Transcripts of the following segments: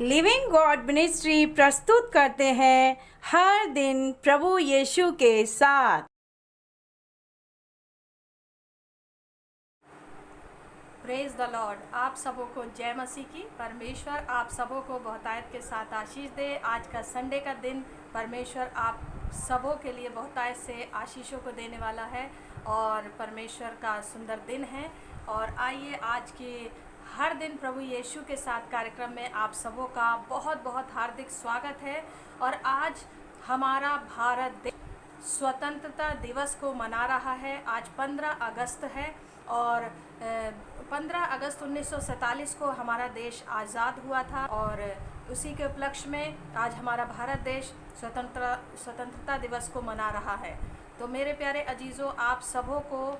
Living God ministry प्रस्तुत करते हैं हर दिन प्रभु यीशु के साथ। Praise the Lord. आप सबों को जय मसीह की। परमेश्वर आप सबों को बहुतायत के साथ आशीष दे। आज का संडे का दिन परमेश्वर आप सबों के लिए बहुतायत से आशीषों को देने वाला है और परमेश्वर का सुंदर दिन है। और आइए आज के हर दिन प्रभु यीशु के साथ कार्यक्रम में आप सबों का बहुत बहुत हार्दिक स्वागत है। और आज हमारा भारत देश स्वतंत्रता दिवस को मना रहा है। आज 15 अगस्त है और 15 अगस्त 1947 को हमारा देश आज़ाद हुआ था और उसी के उपलक्ष्य में आज हमारा भारत देश स्वतंत्रता दिवस को मना रहा है। तो मेरे प्यारे अजीज़ों, आप सबों को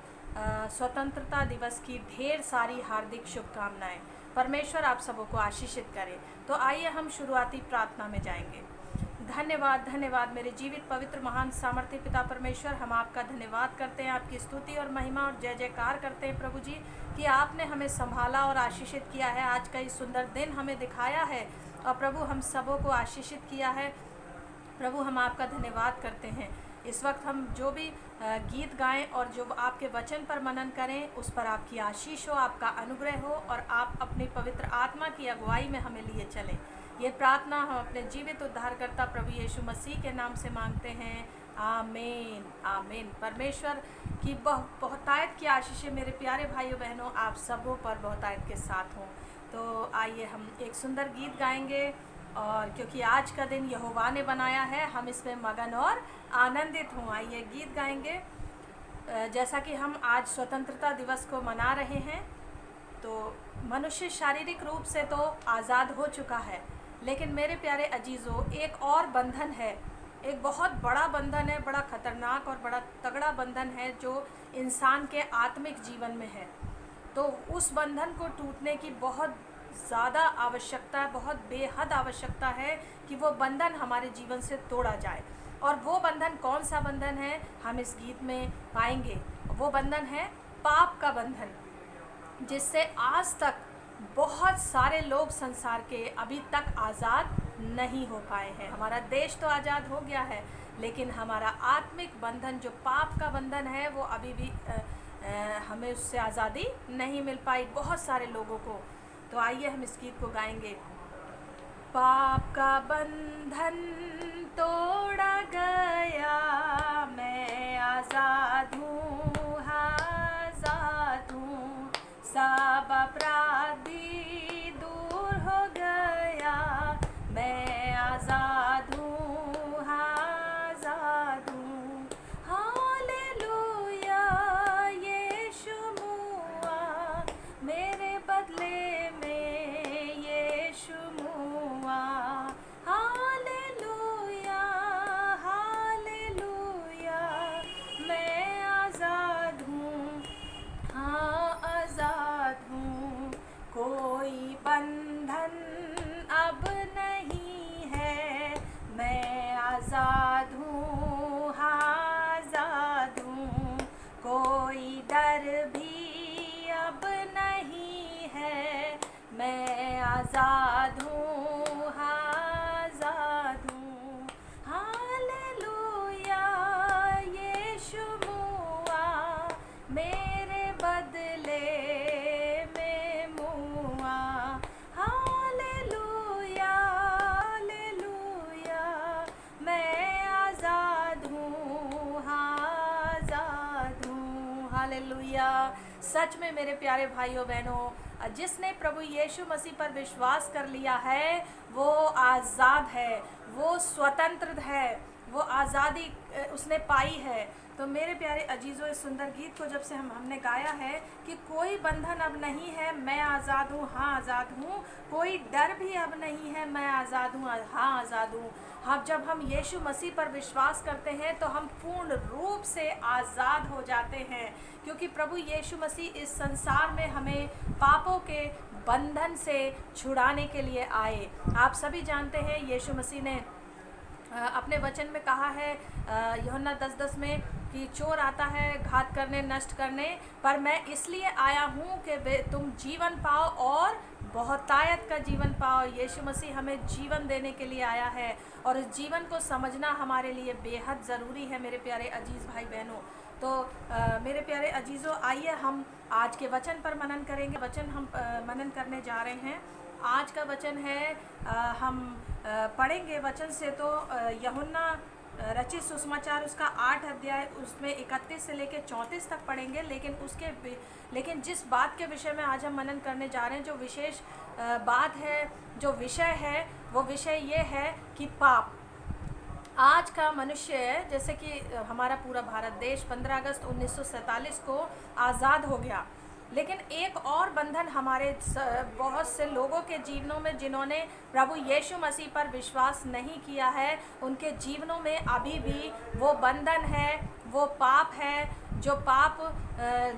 स्वतंत्रता दिवस की ढेर सारी हार्दिक शुभकामनाएं। परमेश्वर आप सबों को आशीषित करे। तो आइए हम शुरुआती प्रार्थना में जाएंगे। धन्यवाद धन्यवाद मेरे जीवित पवित्र महान सामर्थ्य पिता परमेश्वर, हम आपका धन्यवाद करते हैं, आपकी स्तुति और महिमा और जय जयकार करते हैं प्रभु जी कि आपने हमें संभाला और आशीषित किया है। आज का ये सुंदर दिन हमें दिखाया है और प्रभु हम सबों को आशीषित किया है। प्रभु हम आपका धन्यवाद करते हैं। इस वक्त हम जो भी गीत गाएं और जो आपके वचन पर मनन करें उस पर आपकी आशीष हो, आपका अनुग्रह हो और आप अपनी पवित्र आत्मा की अगुवाई में हमें लिए चलें। ये प्रार्थना हम अपने जीवित उद्धारकर्ता प्रभु यीशु मसीह के नाम से मांगते हैं। आमीन आमीन। परमेश्वर की बहुतायत की आशीषें मेरे प्यारे भाइयों बहनों आप सबों पर बहुतायत के साथ हों। तो आइए हम एक सुंदर गीत गाएंगे और क्योंकि आज का दिन यहोवा ने बनाया है, हम इसमें मगन और आनंदित हों। आइए गीत गाएंगे। जैसा कि हम आज स्वतंत्रता दिवस को मना रहे हैं, तो मनुष्य शारीरिक रूप से तो आज़ाद हो चुका है, लेकिन मेरे प्यारे अजीज़ों एक और बंधन है, एक बहुत बड़ा बंधन है, बड़ा खतरनाक और बड़ा तगड़ा बंधन है जो इंसान के आत्मिक जीवन में है। तो उस बंधन को टूटने की बहुत ज़्यादा आवश्यकता, बहुत बेहद आवश्यकता है कि वो बंधन हमारे जीवन से तोड़ा जाए। और वो बंधन कौन सा बंधन है हम इस गीत में पाएंगे। वो बंधन है पाप का बंधन, जिससे आज तक बहुत सारे लोग संसार के अभी तक आज़ाद नहीं हो पाए हैं। हमारा देश तो आज़ाद हो गया है, लेकिन हमारा आत्मिक बंधन जो पाप का बंधन है वो अभी भी हमें उससे आज़ादी नहीं मिल पाई बहुत सारे लोगों को। तो आइए हम इस गीत को गाएंगे। पाप का बंधन तोड़ा गया, मैं आज़ाद हूँ, आज़ाद हूँ, सब अपराधी दूर हो गया, मैं आज़ाद हूँ, आज़ाद हूँ। हालेलुया, यीशु मुआ मेरे बदले में, यीशु मुआ। हालेलुया हालेलुया, मैं आज़ाद हूँ, हाँ आज़ाद हूँ। कोई बंधन अब नहीं है, मैं आज़ाद हूँ, हाँ आज़ाद हूँ। कोई डर भी अब नहीं है, मैं आज़ाद हूँ, हाँ आज़ाद हूँ। हालेलुया, यीशु मुआ मेरे बदले में मुआ। हालेलुया हालेलुया, मैं आज़ाद हूँ, हाँ आज़ाद हूँ। हालेलुया। सच में मेरे प्यारे भाइयों बहनों, जिसने प्रभु यीशु मसीह पर विश्वास कर लिया है वो आज़ाद है, वो स्वतंत्र है, वो आज़ादी उसने पाई है। तो मेरे प्यारे अजीज़ों, इस सुंदर गीत को जब से हमने गाया है कि कोई बंधन अब नहीं है, मैं आज़ाद हूँ, हाँ आज़ाद हूँ। कोई डर भी अब नहीं है, मैं आज़ाद हूँ, हाँ आज़ाद हूँ। हम जब हम यीशु मसीह पर विश्वास करते हैं तो हम पूर्ण रूप से आज़ाद हो जाते हैं, क्योंकि प्रभु यीशु मसीह इस संसार में हमें पापों के बंधन से छुड़ाने के लिए आए। आप सभी जानते हैं यीशु मसीह ने अपने वचन में कहा है यूहन्ना 10:10 में कि चोर आता है घात करने, नष्ट करने, पर मैं इसलिए आया हूँ कि तुम जीवन पाओ और बहुतायत का जीवन पाओ। यीशु मसीह हमें जीवन देने के लिए आया है और इस जीवन को समझना हमारे लिए बेहद ज़रूरी है मेरे प्यारे अजीज़ भाई बहनों। तो मेरे प्यारे अजीज़ों, आइए हम आज के वचन पर मनन करेंगे। वचन हम मनन करने जा रहे हैं। आज का वचन है हम पढ़ेंगे वचन से तो यूहन्ना रचित सुसमाचार उसका 8 अध्याय उसमें 31 से लेकर 34 तक पढ़ेंगे। लेकिन जिस बात के विषय में आज हम मनन करने जा रहे हैं, जो विशेष बात है, जो विषय है, वो विषय ये है कि पाप। आज का मनुष्य, जैसे कि हमारा पूरा भारत देश 15 अगस्त 1947 को आज़ाद हो गया, लेकिन एक और बंधन हमारे बहुत से लोगों के जीवनों में, जिन्होंने प्रभु यीशु मसीह पर विश्वास नहीं किया है, उनके जीवनों में अभी भी वो बंधन है, वो पाप है। जो पाप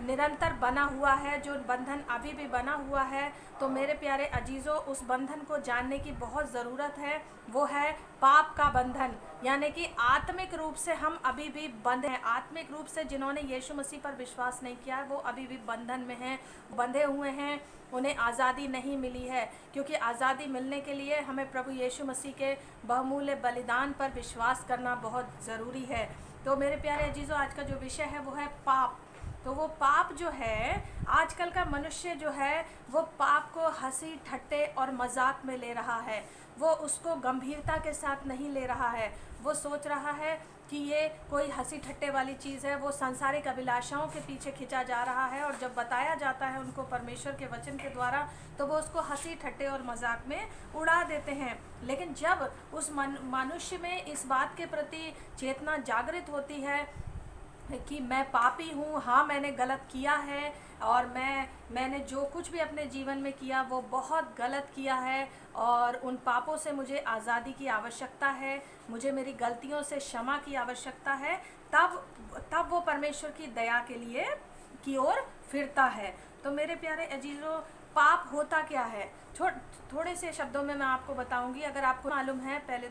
निरंतर बना हुआ है, जो बंधन अभी भी बना हुआ है। तो मेरे प्यारे अजीज़ों, उस बंधन को जानने की बहुत ज़रूरत है। वो है पाप का बंधन, यानी कि आत्मिक रूप से हम अभी भी बंधे हैं। आत्मिक रूप से जिन्होंने यीशु मसीह पर विश्वास नहीं किया है, वो अभी भी बंधन में हैं, बंधे हुए हैं। उन्हें आज़ादी नहीं मिली है, क्योंकि आज़ादी मिलने के लिए हमें प्रभु यीशु मसीह के बहुमूल्य बलिदान पर विश्वास करना बहुत ज़रूरी है। तो मेरे प्यारे अजीज़ों, आज का जो विषय है वो है पाप। तो वो पाप जो है, आजकल का मनुष्य जो है, वो पाप को हंसी ठट्टे और मजाक में ले रहा है। वो उसको गंभीरता के साथ नहीं ले रहा है। वो सोच रहा है कि ये कोई हंसी ठट्टे वाली चीज़ है। वो सांसारिक अभिलाषाओं के पीछे खिंचा जा रहा है, और जब बताया जाता है उनको परमेश्वर के वचन के द्वारा, तो वो उसको हंसी ठट्टे और मजाक में उड़ा देते हैं। लेकिन जब उस मनुष्य में इस बात के प्रति चेतना जागृत होती है कि मैं पापी हूँ, हाँ मैंने गलत किया है, और मैंने जो कुछ भी अपने जीवन में किया वो बहुत गलत किया है, और उन पापों से मुझे आज़ादी की आवश्यकता है, मुझे मेरी गलतियों से क्षमा की आवश्यकता है, तब वो परमेश्वर की दया के लिए की ओर फिरता है। तो मेरे प्यारे अजीज़ों, पाप होता क्या है? थोड़े से शब्दों में मैं आपको बताऊंगी। अगर आपको मालूम है, पहले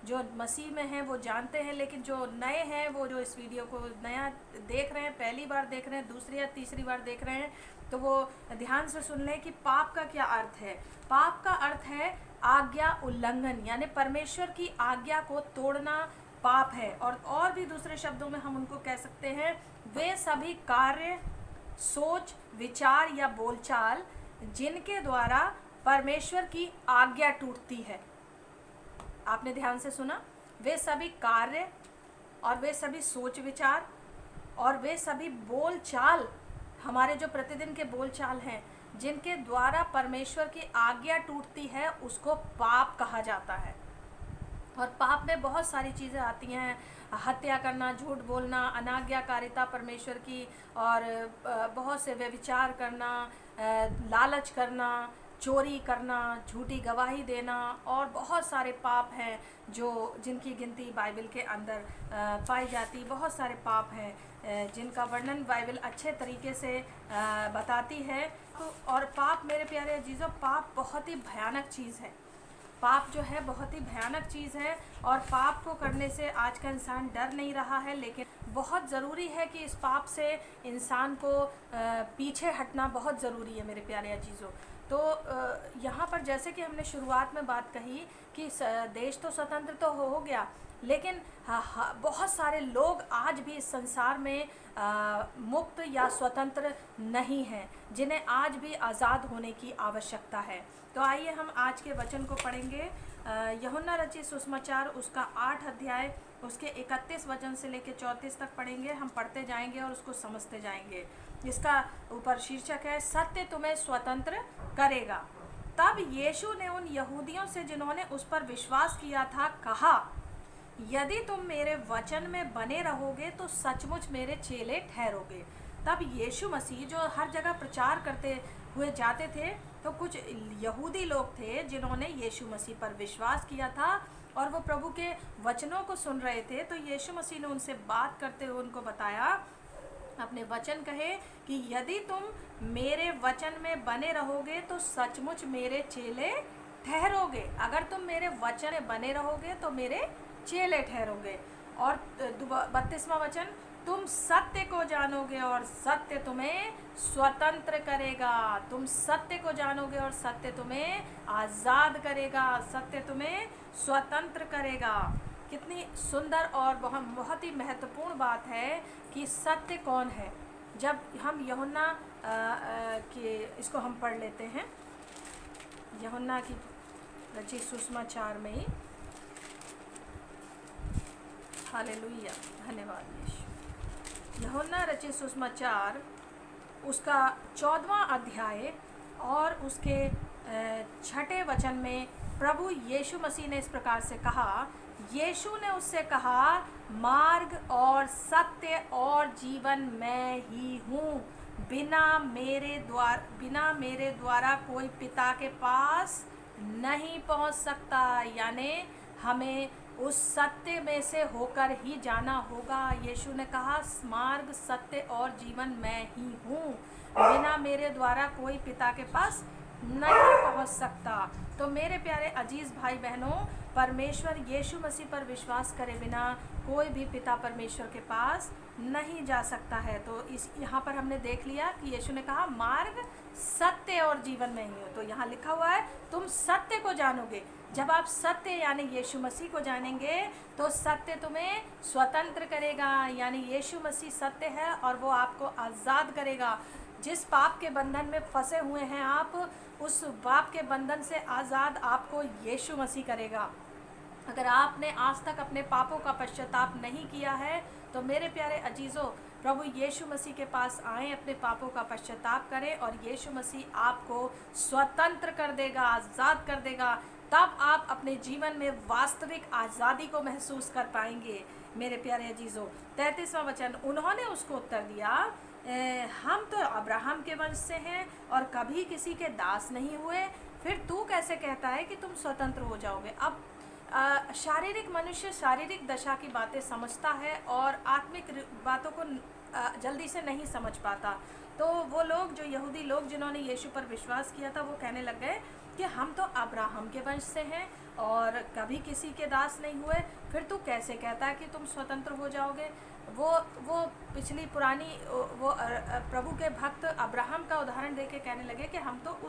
जो मसीह में हैं वो जानते हैं, लेकिन जो नए हैं, वो जो इस वीडियो को नया देख रहे हैं, पहली बार देख रहे हैं, दूसरी या तीसरी बार देख रहे हैं, तो वो ध्यान से सुन लें कि पाप का क्या अर्थ है। पाप का अर्थ है आज्ञा उल्लंघन, यानी परमेश्वर की आज्ञा को तोड़ना पाप है। और भी दूसरे शब्दों में हम उनको कह सकते हैं, वे सभी कार्य, सोच, विचार या बोलचाल जिनके द्वारा परमेश्वर की आज्ञा टूटती है। आपने ध्यान से सुना, वे सभी कार्य और वे सभी सोच विचार और वे सभी बोलचाल, हमारे जो प्रतिदिन के बोलचाल हैं, जिनके द्वारा परमेश्वर की आज्ञा टूटती है, उसको पाप कहा जाता है। और पाप में बहुत सारी चीज़ें आती हैं, हत्या करना, झूठ बोलना, अनाज्ञाकारिता परमेश्वर की, और बहुत से व्यभिचार करना, लालच करना, चोरी करना, झूठी गवाही देना, और बहुत सारे पाप हैं जिनकी गिनती बाइबल के अंदर पाई जाती। बहुत सारे पाप हैं जिनका वर्णन बाइबल अच्छे तरीके से बताती है। और पाप, मेरे प्यारे अजीज़ों, पाप बहुत ही भयानक चीज़ है। पाप जो है बहुत ही भयानक चीज़ है, और पाप को करने से आज का इंसान डर नहीं रहा है। लेकिन बहुत ज़रूरी है कि इस पाप से इंसान को पीछे हटना बहुत ज़रूरी है मेरे प्यारे अजीज़ों। तो यहाँ पर जैसे कि हमने शुरुआत में बात कही कि देश तो स्वतंत्र तो हो गया, लेकिन बहुत सारे लोग आज भी इस संसार में मुक्त या स्वतंत्र नहीं हैं, जिन्हें आज भी आज़ाद होने की आवश्यकता है। तो आइए हम आज के वचन को पढ़ेंगे। यूहन्ना रचित सुसमाचार उसका 8 अध्याय उसके 31 वचन से लेकर 34 तक पढ़ेंगे। हम पढ़ते जाएंगे और उसको समझते जाएंगे। इसका ऊपर शीर्षक है, सत्य तुम्हें स्वतंत्र करेगा। तब यीशु ने उन यहूदियों से जिन्होंने उस पर विश्वास किया था कहा, यदि तुम मेरे वचन में बने रहोगे तो सचमुच मेरे चेले ठहरोगे। तब यीशु मसीह जो हर जगह प्रचार करते हुए जाते थे, तो कुछ यहूदी लोग थे जिन्होंने यीशु मसीह पर विश्वास किया था, और वो प्रभु के वचनों को सुन रहे थे। तो यीशु मसीह ने उनसे बात करते हुए उनको बताया, अपने वचन कहे कि यदि तुम मेरे वचन में बने रहोगे तो सचमुच मेरे चेले ठहरोगे। अगर तुम मेरे वचन में बने रहोगे तो मेरे चेले ठहरोगे। और 32वां वचन, तुम सत्य को जानोगे और सत्य तुम्हें स्वतंत्र करेगा। तुम सत्य को जानोगे और सत्य तुम्हें आज़ाद करेगा, सत्य तुम्हें स्वतंत्र करेगा। कितनी सुंदर और बहुत बहुत ही महत्वपूर्ण बात है कि सत्य कौन है। जब हम यूहन्ना के इसको हम पढ़ लेते हैं, यूहन्ना की रचित सुसमाचार में ही, हालेलुया, धन्यवाद यीशु। यूहन्ना रचित सुसमाचार उसका 14वां अध्याय और उसके 6ठे वचन में प्रभु यीशु मसीह ने इस प्रकार से कहा, यीशु ने उससे कहा, मार्ग और सत्य और जीवन मैं ही हूँ। बिना मेरे द्वारा कोई पिता के पास नहीं पहुँच सकता। यानी हमें उस सत्य में से होकर ही जाना होगा। यीशु ने कहा, मार्ग सत्य और जीवन मैं ही हूँ, बिना मेरे द्वारा कोई पिता के पास नहीं पहुँच सकता। तो मेरे प्यारे अजीज़ भाई बहनों, परमेश्वर यीशु मसीह पर विश्वास करे बिना कोई भी पिता परमेश्वर के पास नहीं जा सकता है। तो इस यहाँ पर हमने देख लिया कि यीशु ने कहा, मार्ग सत्य और जीवन में ही हो। तो यहाँ लिखा हुआ है, तुम सत्य को जानोगे। जब आप सत्य यानी यीशु मसीह को जानेंगे तो सत्य तुम्हें स्वतंत्र करेगा। यानी यीशु मसीह सत्य है और वो आपको आज़ाद करेगा। जिस पाप के बंधन में फंसे हुए हैं आप, उस पाप के बंधन से आज़ाद आपको यीशु मसीह करेगा। अगर आपने आज तक अपने पापों का पश्चाताप नहीं किया है तो मेरे प्यारे अजीज़ों, प्रभु यीशु मसीह के पास आएँ, अपने पापों का पश्चाताप करें और यीशु मसीह आपको स्वतंत्र कर देगा, आज़ाद कर देगा। तब आप अपने जीवन में वास्तविक आज़ादी को महसूस कर पाएंगे। मेरे प्यारे अजीज़ों, 33वां वचन, उन्होंने उसको उत्तर दिया, हम तो अब्राहम के वंश से हैं और कभी किसी के दास नहीं हुए, फिर तू कैसे कहता है कि तुम स्वतंत्र हो जाओगे। अब शारीरिक मनुष्य शारीरिक दशा की बातें समझता है और आत्मिक बातों को जल्दी से नहीं समझ पाता। तो वो लोग, जो यहूदी लोग जिन्होंने यीशु पर विश्वास किया था, वो कहने लग गए कि हम तो अब्राहम के वंश से हैं और कभी किसी के दास नहीं हुए, फिर तू कैसे कहता है कि तुम स्वतंत्र हो जाओगे। वो पिछली पुरानी प्रभु के भक्त अब्राहम का उदाहरण देके कहने लगे कि हम तो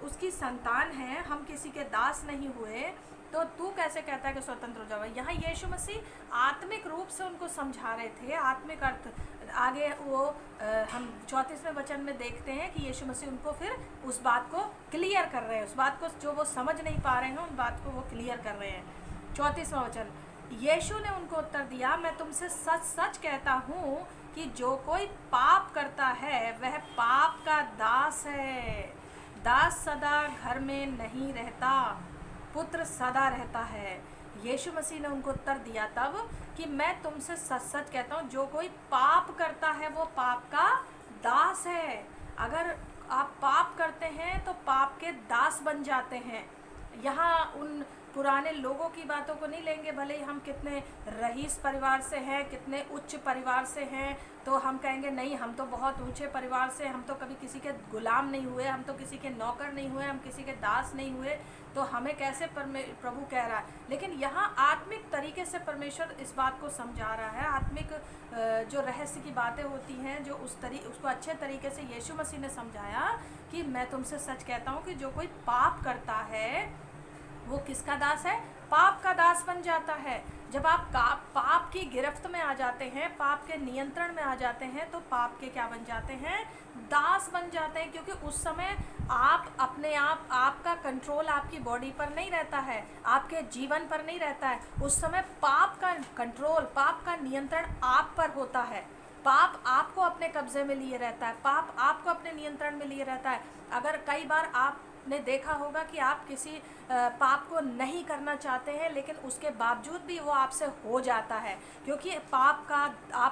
उसकी संतान हैं, हम किसी के दास नहीं हुए, तो तू कैसे कहता है कि स्वतंत्र हो जाओगे। यहाँ यीशु मसीह आत्मिक रूप से उनको समझा रहे थे, आत्मिक अर्थ। आगे वो हम 34वें वचन में देखते हैं कि यीशु मसीह उनको फिर उस बात को क्लियर कर रहे हैं, उस बात को जो वो समझ नहीं पा रहे हैं, उन बात को वो क्लियर कर रहे हैं। 34वां वचन, यीशु ने उनको उत्तर दिया, मैं तुमसे सच सच कहता हूँ कि जो कोई पाप करता है वह पाप का दास है। दास सदा घर में नहीं रहता, पुत्र सदा रहता है। यीशु मसीह ने उनको उत्तर दिया तब कि मैं तुमसे सच सच कहता हूँ, जो कोई पाप करता है वो पाप का दास है। अगर आप पाप करते हैं तो पाप के दास बन जाते हैं। यहाँ उन पुराने लोगों की बातों को नहीं लेंगे, भले ही हम कितने रईस परिवार से हैं, कितने उच्च परिवार से हैं, तो हम कहेंगे नहीं, हम तो बहुत ऊंचे परिवार से, हम तो कभी किसी के गुलाम नहीं हुए, हम तो किसी के नौकर नहीं हुए, हम किसी के दास नहीं हुए, तो हमें कैसे प्रभु कह रहा है। लेकिन यहाँ आत्मिक तरीके से परमेश्वर इस बात को समझा रहा है। आत्मिक जो रहस्य की बातें होती हैं, जो उसको अच्छे तरीके से यीशु मसीह ने समझाया कि मैं तुमसे सच कहता हूँ कि जो कोई पाप करता है वो किसका दास है? पाप का दास बन जाता है। जब आप पाप की गिरफ्त में आ जाते हैं, पाप के नियंत्रण में आ जाते हैं, तो पाप के क्या बन जाते हैं? दास बन जाते हैं। क्योंकि उस समय आप अपने आपका कंट्रोल आपकी बॉडी पर नहीं रहता है, आपके जीवन पर नहीं रहता है। उस समय पाप का कंट्रोल, पाप का नियंत्रण आप पर होता है। पाप आपको अपने कब्जे में लिए रहता है, पाप आपको अपने नियंत्रण में लिए रहता है। अगर कई बार आपने देखा होगा कि आप किसी पाप को नहीं करना चाहते हैं, लेकिन उसके बावजूद भी वो आपसे हो जाता है, क्योंकि आप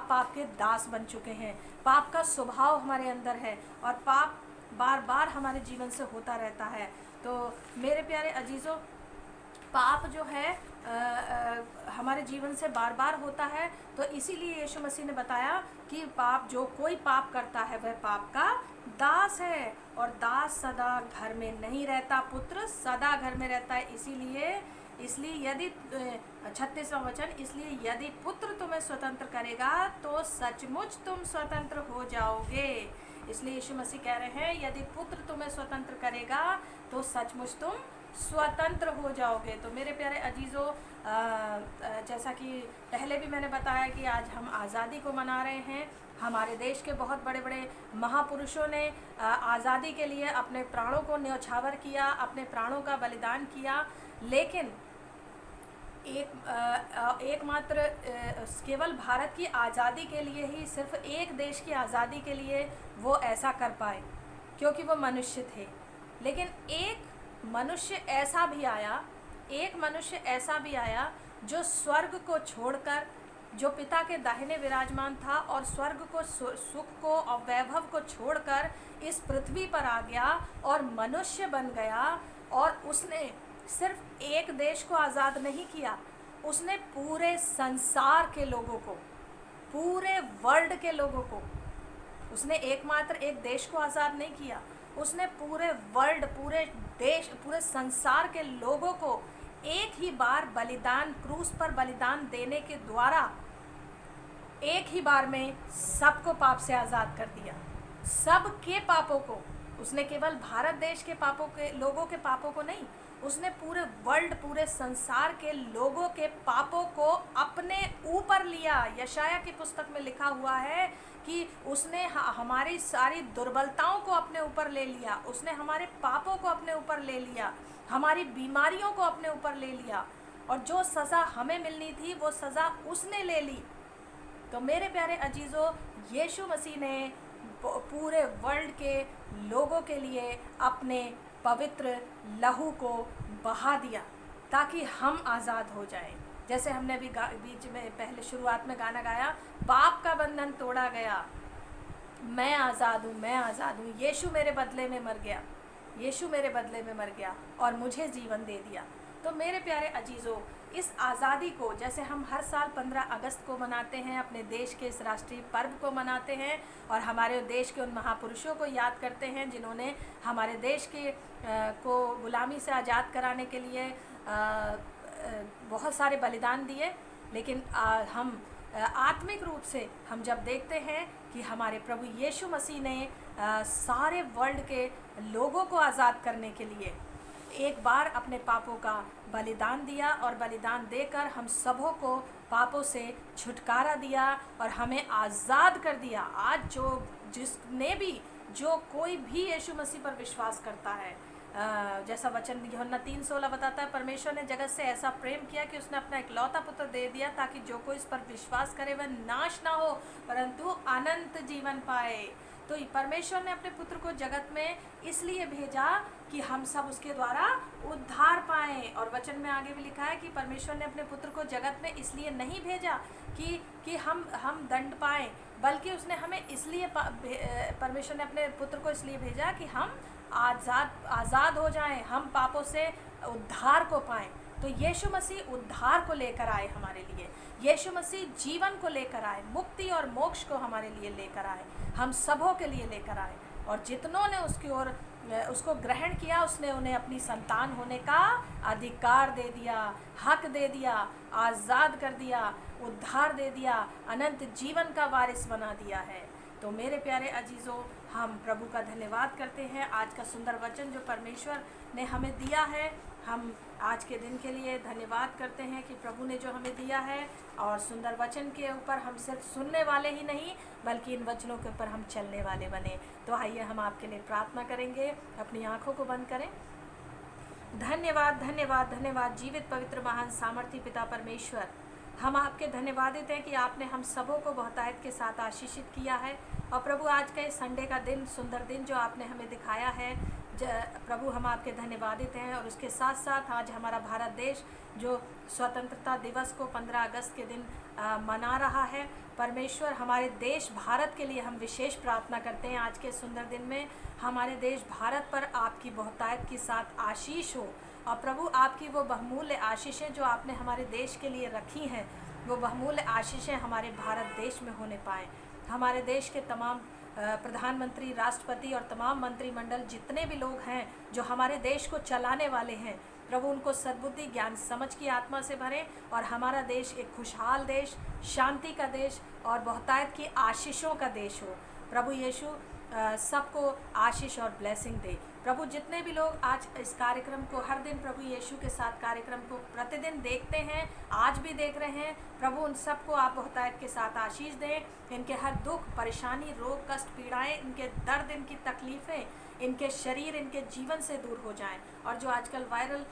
पाप के दास बन चुके हैं। पाप का स्वभाव हमारे अंदर है और पाप बार बार हमारे जीवन से होता रहता है। तो मेरे प्यारे अजीज़ों, पाप जो है हमारे जीवन से बार बार होता है। तो इसीलिए यीशु मसीह ने बताया कि जो कोई पाप करता है वह पाप का दास है। और दास सदा घर में नहीं रहता, पुत्र सदा घर में रहता है। इसीलिए इसलिए यदि 36वां वचन, इसलिए यदि पुत्र तुम्हें स्वतंत्र करेगा तो सचमुच तुम स्वतंत्र हो जाओगे। इसलिए यीशु मसीह कह रहे हैं यदि पुत्र तुम्हें स्वतंत्र करेगा तो सचमुच तुम स्वतंत्र हो जाओगे। तो मेरे प्यारे अजीज़ों, जैसा कि पहले भी मैंने बताया कि आज हम आज़ादी को मना रहे हैं। हमारे देश के बहुत बड़े बड़े महापुरुषों ने आज़ादी के लिए अपने प्राणों को न्यौछावर किया, अपने प्राणों का बलिदान किया, लेकिन एकमात्र केवल भारत की आज़ादी के लिए ही, सिर्फ एक देश की आज़ादी के लिए वो ऐसा कर पाए क्योंकि वो मनुष्य थे। लेकिन एक मनुष्य ऐसा भी आया जो स्वर्ग को छोड़कर, जो पिता के दाहिने विराजमान था और स्वर्ग को, सुख को और वैभव को छोड़कर इस पृथ्वी पर आ गया और मनुष्य बन गया। और उसने सिर्फ एक देश को आज़ाद नहीं किया, उसने पूरे संसार के लोगों को, पूरे वर्ल्ड के लोगों को, उसने एकमात्र एक देश को आज़ाद नहीं किया, उसने पूरे वर्ल्ड, पूरे देश, पूरे संसार के लोगों को एक ही बार बलिदान, क्रूस पर बलिदान देने के द्वारा एक ही बार में सबको पाप से आज़ाद कर दिया। सबके पापों को, उसने केवल भारत देश के पापों के, लोगों के पापों को नहीं, उसने पूरे वर्ल्ड, पूरे संसार के लोगों के पापों को अपने ऊपर लिया। यशाया की पुस्तक में लिखा हुआ है कि उसने हमारी सारी दुर्बलताओं को अपने ऊपर ले लिया, उसने हमारे पापों को अपने ऊपर ले लिया, हमारी बीमारियों को अपने ऊपर ले लिया, और जो सज़ा हमें मिलनी थी वो सज़ा उसने ले ली। तो मेरे प्यारे अजीज़ों, यीशु मसीह ने पूरे वर्ल्ड के लोगों के लिए अपने पवित्र लहू को बहा दिया ताकि हम आज़ाद हो जाएं। जैसे हमने अभी बीच में पहले शुरुआत में गाना गाया, पाप का बंधन तोड़ा गया, मैं आज़ाद हूँ, मैं आज़ाद हूँ, यीशु मेरे बदले में मर गया, यीशु मेरे बदले में मर गया और मुझे जीवन दे दिया। तो मेरे प्यारे अजीज़ों, इस आज़ादी को, जैसे हम हर साल 15 अगस्त को मनाते हैं, अपने देश के इस राष्ट्रीय पर्व को मनाते हैं और हमारे देश के उन महापुरुषों को याद करते हैं जिन्होंने हमारे देश के को गुलामी से आज़ाद कराने के लिए बहुत सारे बलिदान दिए। लेकिन हम आत्मिक रूप से हम जब देखते हैं कि हमारे प्रभु यीशु मसीह ने सारे वर्ल्ड के लोगों को आज़ाद करने के लिए एक बार अपने पापों का बलिदान दिया और बलिदान देकर हम सबों को पापों से छुटकारा दिया और हमें आज़ाद कर दिया। आज जो कोई भी यीशु मसीह पर विश्वास करता है, जैसा वचन यूहन्ना 3:16 बताता है, परमेश्वर ने जगत से ऐसा प्रेम किया कि उसने अपना इकलौता पुत्र दे दिया ताकि जो कोई इस पर विश्वास करे वह नाश ना हो परंतु अनंत जीवन पाए। तो परमेश्वर ने अपने पुत्र को जगत में इसलिए भेजा कि हम सब उसके द्वारा उद्धार पाएं। और वचन में आगे भी लिखा है कि परमेश्वर ने अपने पुत्र को जगत में इसलिए नहीं भेजा कि हम दंड पाएं, बल्कि उसने हमें इसलिए परमेश्वर ने अपने पुत्र को इसलिए भेजा कि हम आज़ाद हो जाएं, हम पापों से उद्धार को पाएं। तो यीशु मसीह उद्धार को लेकर आए हमारे लिए, यीशु मसीह जीवन को लेकर आए, मुक्ति और मोक्ष को हमारे लिए लेकर आए, हम सबों के लिए लेकर आए। और जितनों ने उसको ग्रहण किया उसने उन्हें अपनी संतान होने का अधिकार दे दिया, हक दे दिया, आज़ाद कर दिया, उद्धार दे दिया, अनंत जीवन का वारिस बना दिया है। तो मेरे प्यारे अजीज़ों, हम प्रभु का धन्यवाद करते हैं आज का सुंदर वचन जो परमेश्वर ने हमें दिया है। हम आज के दिन के लिए धन्यवाद करते हैं कि प्रभु ने जो हमें दिया है, और सुंदर वचन के ऊपर हम सिर्फ सुनने वाले ही नहीं बल्कि इन वचनों के ऊपर हम चलने वाले बने। तो आइए हम आपके लिए प्रार्थना करेंगे। अपनी आंखों को बंद करें। धन्यवाद धन्यवाद धन्यवाद जीवित पवित्र महान सामर्थी पिता परमेश्वर, हम आपके धन्यवादित हैं कि आपने हम सबों को बहुतायत के साथ आशीषित किया है। और प्रभु आज का इस संडे का दिन, सुंदर दिन जो आपने हमें दिखाया है, प्रभु हम आपके धन्यवादित हैं। और उसके साथ साथ आज हमारा भारत देश जो स्वतंत्रता दिवस को 15 अगस्त के दिन मना रहा है, परमेश्वर हमारे देश भारत के लिए हम विशेष प्रार्थना करते हैं। आज के सुंदर दिन में हमारे देश भारत पर आपकी बहुतायत के साथ आशीष हो। और प्रभु आपकी वो बहुमूल्य आशीषें जो आपने हमारे देश के लिए रखी हैं, वो बहुमूल्य आशीषें हमारे भारत देश में होने पाएँ। हमारे देश के तमाम प्रधानमंत्री, राष्ट्रपति और तमाम मंत्रिमंडल जितने भी लोग हैं जो हमारे देश को चलाने वाले हैं, प्रभु उनको सद्बुद्धि ज्ञान समझ की आत्मा से भरे और हमारा देश एक खुशहाल देश, शांति का देश और बहुतायत की आशीषों का देश हो। प्रभु यीशु सबको आशीष और ब्लेसिंग दे। प्रभु जितने भी लोग आज इस कार्यक्रम को हर दिन प्रभु यीशु के साथ कार्यक्रम को प्रतिदिन देखते हैं, आज भी देख रहे हैं, प्रभु उन सबको आप बहुतायत के साथ आशीष दें। इनके हर दुख, परेशानी, रोग, कष्ट, पीड़ाएं, इनके दर्द, इनकी तकलीफ़ें, इनके शरीर, इनके जीवन से दूर हो जाएं। और जो आजकल वायरल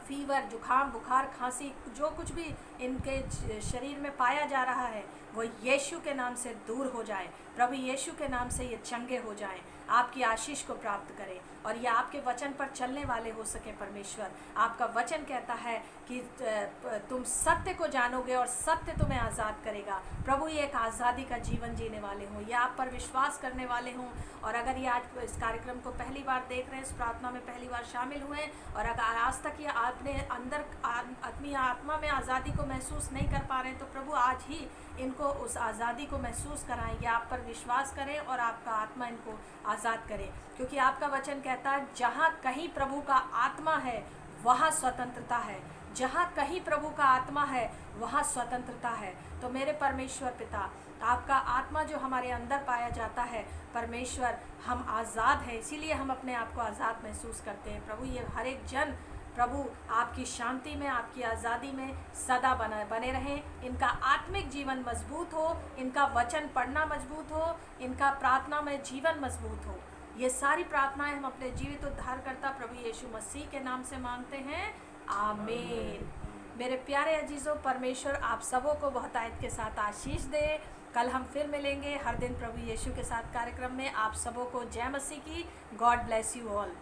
फीवर, जुखाम, बुखार, खांसी, जो कुछ भी इनके शरीर में पाया जा रहा है वो यीशु के नाम से दूर हो जाए। प्रभु यीशु के नाम से ये चंगे हो जाएं, आपकी आशीष को प्राप्त करें और ये आपके वचन पर चलने वाले हो सके। परमेश्वर, आपका वचन कहता है कि तुम सत्य को जानोगे और सत्य तुम्हें आज़ाद करेगा। प्रभु ये एक आज़ादी का जीवन जीने वाले हों, ये आप पर विश्वास करने वाले हों। और अगर ये आज इस कार्यक्रम को पहली बार देख रहे हैं, इस प्रार्थना में पहली बार शामिल हुए हैं और अगर आज तक ये अपने अंदर अपनी आत्मा में आज़ादी को महसूस नहीं कर पा रहे हैं, तो प्रभु आज ही इनको उस आज़ादी को महसूस कराएं। ये आप पर विश्वास करें और आपका आत्मा इनको आज़ाद करे, क्योंकि आपका वचन कहता है जहाँ कहीं प्रभु का आत्मा है वहाँ स्वतंत्रता है। जहाँ कहीं प्रभु का आत्मा है वहाँ स्वतंत्रता है। तो मेरे परमेश्वर पिता, आपका आत्मा जो हमारे अंदर पाया जाता है, परमेश्वर हम आज़ाद हैं, इसीलिए हम अपने आप को आज़ाद महसूस करते हैं। प्रभु ये हर एक जन प्रभु आपकी शांति में, आपकी आज़ादी में सदा बने रहें। इनका आत्मिक जीवन मजबूत हो, इनका वचन पढ़ना मजबूत हो, इनका प्रार्थना में जीवन मजबूत हो। ये सारी प्रार्थनाएं हम अपने जीवित उद्धारकर्ता प्रभु यीशु मसीह के नाम से मांगते हैं, आमीन। मेरे प्यारे अजीज़ों, परमेश्वर आप सबों को बहुतायत के साथ आशीष दे। कल हम फिर मिलेंगे हर दिन प्रभु यीशु के साथ कार्यक्रम में। आप सबों को जय मसीह की। God bless you all.